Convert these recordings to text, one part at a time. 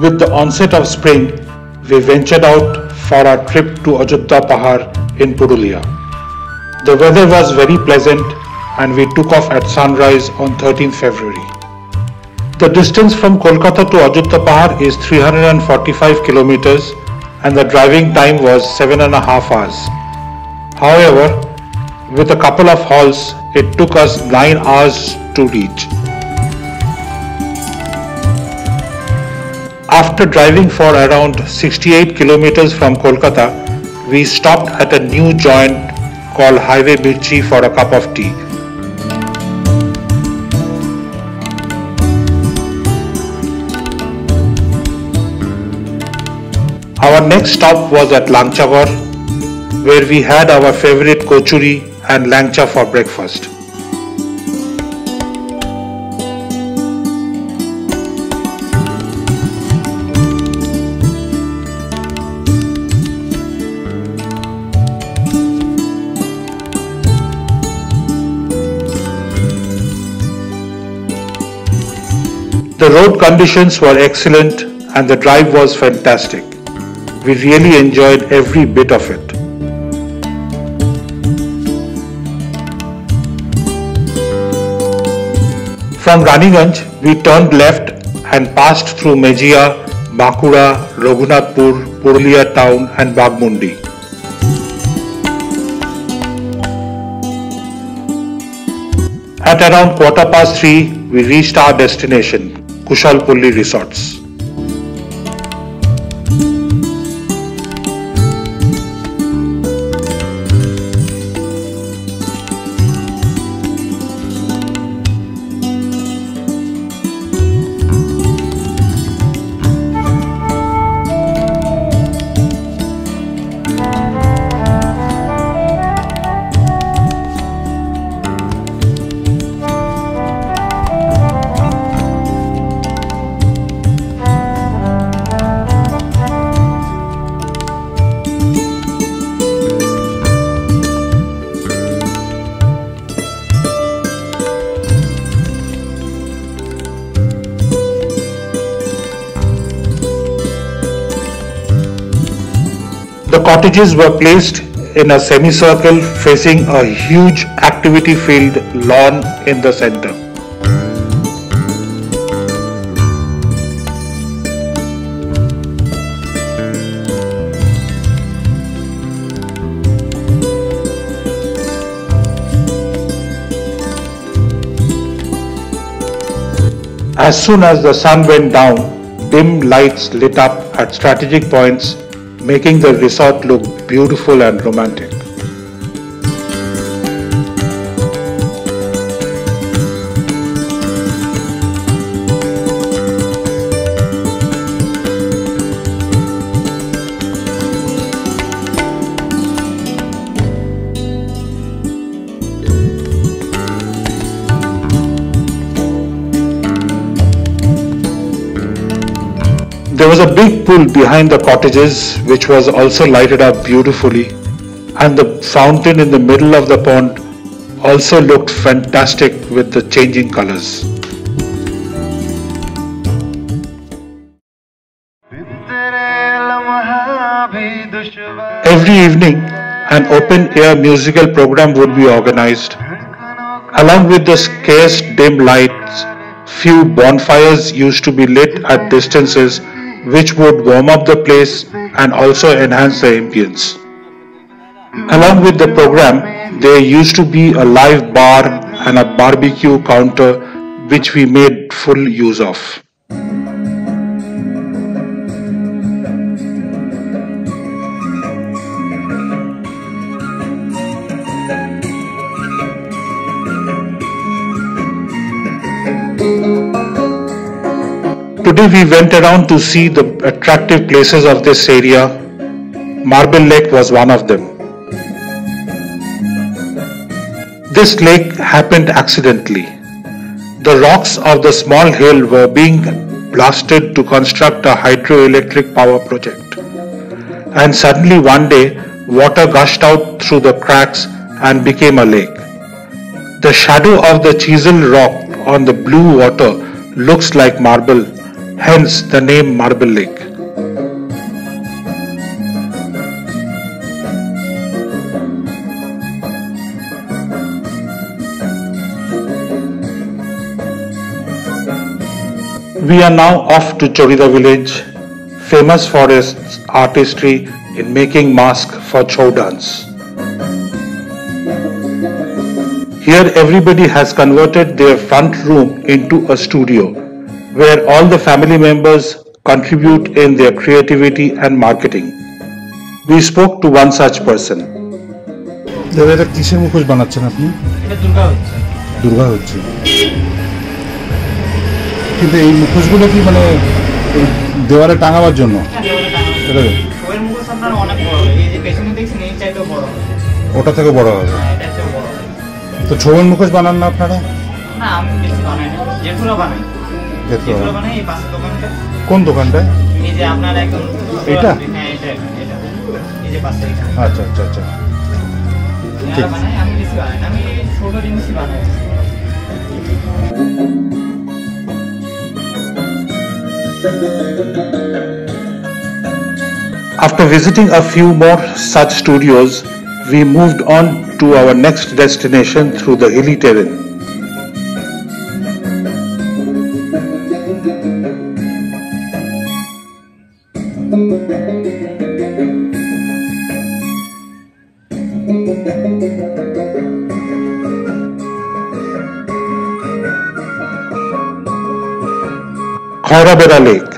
With the onset of spring, we ventured out for our trip to Ajodhya Pahar in Purulia. The weather was very pleasant and we took off at sunrise on 13th February. The distance from Kolkata to Ajodhya Pahar is 345 kilometers and the driving time was 7.5 hours. However, with a couple of halts, it took us 9 hours to reach. After driving for around 68 kilometers from Kolkata, we stopped at a new joint called Highway Mirchi for a cup of tea. Our next stop was at Langchagar, where we had our favorite kochuri and langcha for breakfast. The road conditions were excellent and the drive was fantastic. We really enjoyed every bit of it. From Raniganj, we turned left and passed through Mejia, Bankura, Raghunathpur, Purulia town and Bagmundi. At around 3:15, we reached our destination, Kushalpulli Resorts. The cottages were placed in a semicircle facing a huge activity field lawn in the center. As soon as the sun went down, dim lights lit up at strategic points, making the resort look beautiful and romantic. There was a big pool behind the cottages which was also lighted up beautifully, and the fountain in the middle of the pond also looked fantastic with the changing colors. Every evening, an open-air musical program would be organized. Along with the scarce dim lights, few bonfires used to be lit at distances which would warm up the place and also enhance the ambience. Along with the program, there used to be a live bar and a barbecue counter which we made full use of. Today we went around to see the attractive places of this area. Marble Lake was one of them. This lake happened accidentally. The rocks of the small hill were being blasted to construct a hydroelectric power project. And suddenly one day, water gushed out through the cracks and became a lake. The shadow of the chiseled rock on the blue water looks like marble, hence the name Marble Lake. We are now off to Chorida village, famous for its artistry in making masks for Chhau dance. Here everybody has converted their front room into a studio where all the family members contribute in their creativity and marketing. We spoke to one such person. দাদা এটা কিসের মুখোশ বানাচ্ছেন আপনি? এটা দুর্গা হচ্ছে। দুর্গা হচ্ছে। কিন্তু এই মুখোশগুলো কি মানে দেওয়ালে টাঙাবার জন্য? এটা ওর মুখোশ আপনার অনেক বড় হবে। এই যে পেছনে দেখছেন এই চাইতেও বড় হবে। ওটা থেকে বড় হবে। এটা চেয়ে বড় হবে। তো ছবির মুখোশ বানান না আপনারা? না আমি বেশি বানাই না। যেগুলো বানাই। যেগুলো বানাই এই পাশের দোকানটা। কোন দোকানটায়? এই যে আপনার একদম এটা? হ্যাঁ এটা। এই যে পাশে এটা। আচ্ছা আচ্ছা আচ্ছা। ঠিক বানাই আমি বেশি বানাই না। আমি ছোট জিনিসই বানাই। After visiting a few more such studios, we moved on to our next destination through the hilly terrain. Khairabera Lake,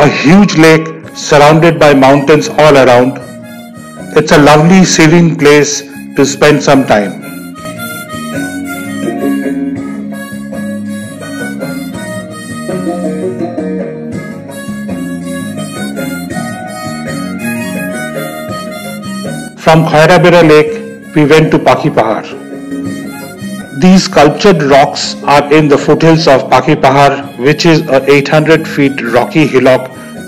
a huge lake surrounded by mountains all around. It's a lovely, serene place to spend some time. From Khairabera Lake, we went to Pakhi Pahar. These sculptured rocks are in the foothills of Pakhi Pahar, which is a 800 feet rocky hillock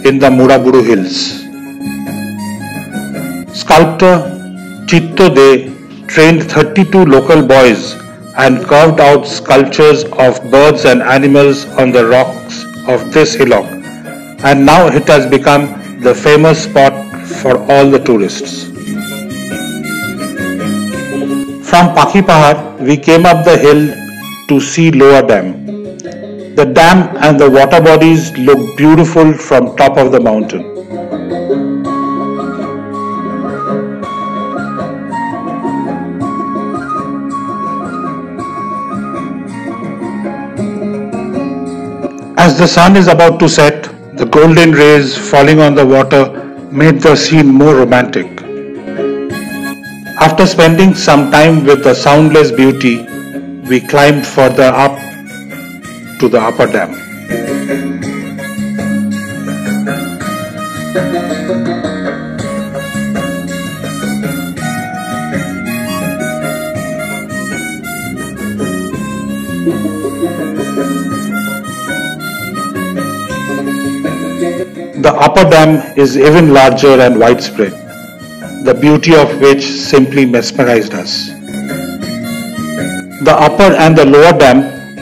in the Muraburu Hills. Sculptor Chitto De trained 32 local boys and carved out sculptures of birds and animals on the rocks of this hillock, and now it has become the famous spot for all the tourists. From Pakhi Pahar, we came up the hill to see Lower Dam. The dam and the water bodies look beautiful from top of the mountain. As the sun is about to set, the golden rays falling on the water made the scene more romantic. After spending some time with the soundless beauty, we climbed further up to the upper dam. The upper dam is even larger and widespread, the beauty of which simply mesmerized us. The upper and the lower dam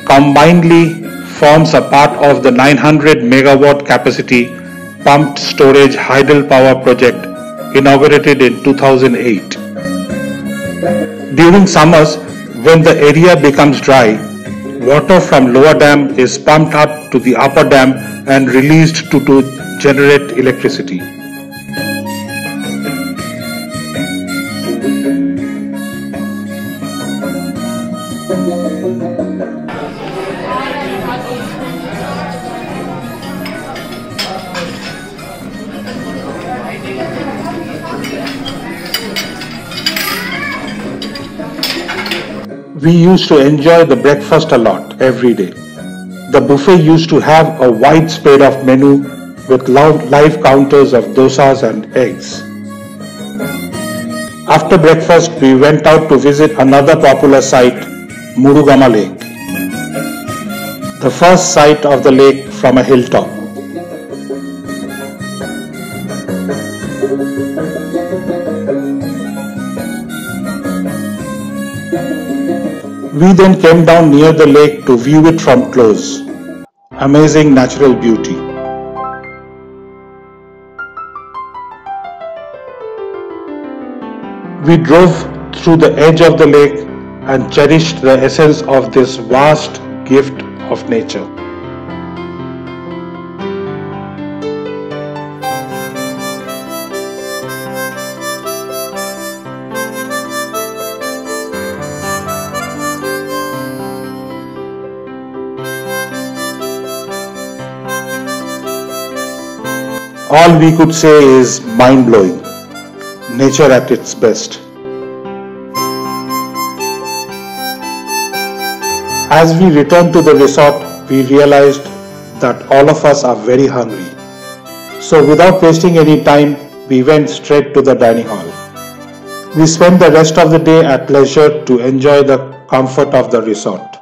combinedly forms a part of the 900 megawatt capacity pumped storage hydel power project inaugurated in 2008. During summers, when the area becomes dry, water from lower dam is pumped up to the upper dam and released to generate electricity. We used to enjoy the breakfast a lot every day. The buffet used to have a wide spread of menu with live counters of dosas and eggs. After breakfast, we went out to visit another popular site, Murugama Lake, the first sight of the lake from a hilltop. We then came down near the lake to view it from close. Amazing natural beauty. We drove through the edge of the lake and cherished the essence of this vast gift of nature. All we could say is mind-blowing. Nature at its best. As we returned to the resort, we realized that all of us are very hungry. So without wasting any time, we went straight to the dining hall. We spent the rest of the day at leisure to enjoy the comfort of the resort.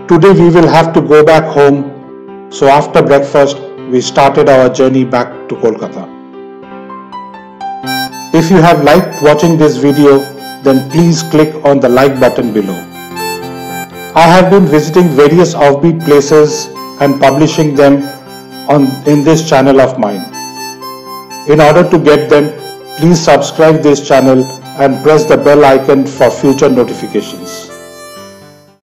Today we will have to go back home, so after breakfast we started our journey back to Kolkata. If you have liked watching this video, then please click on the like button below. I have been visiting various offbeat places and publishing them in this channel of mine. In order to get them, please subscribe this channel and press the bell icon for future notifications.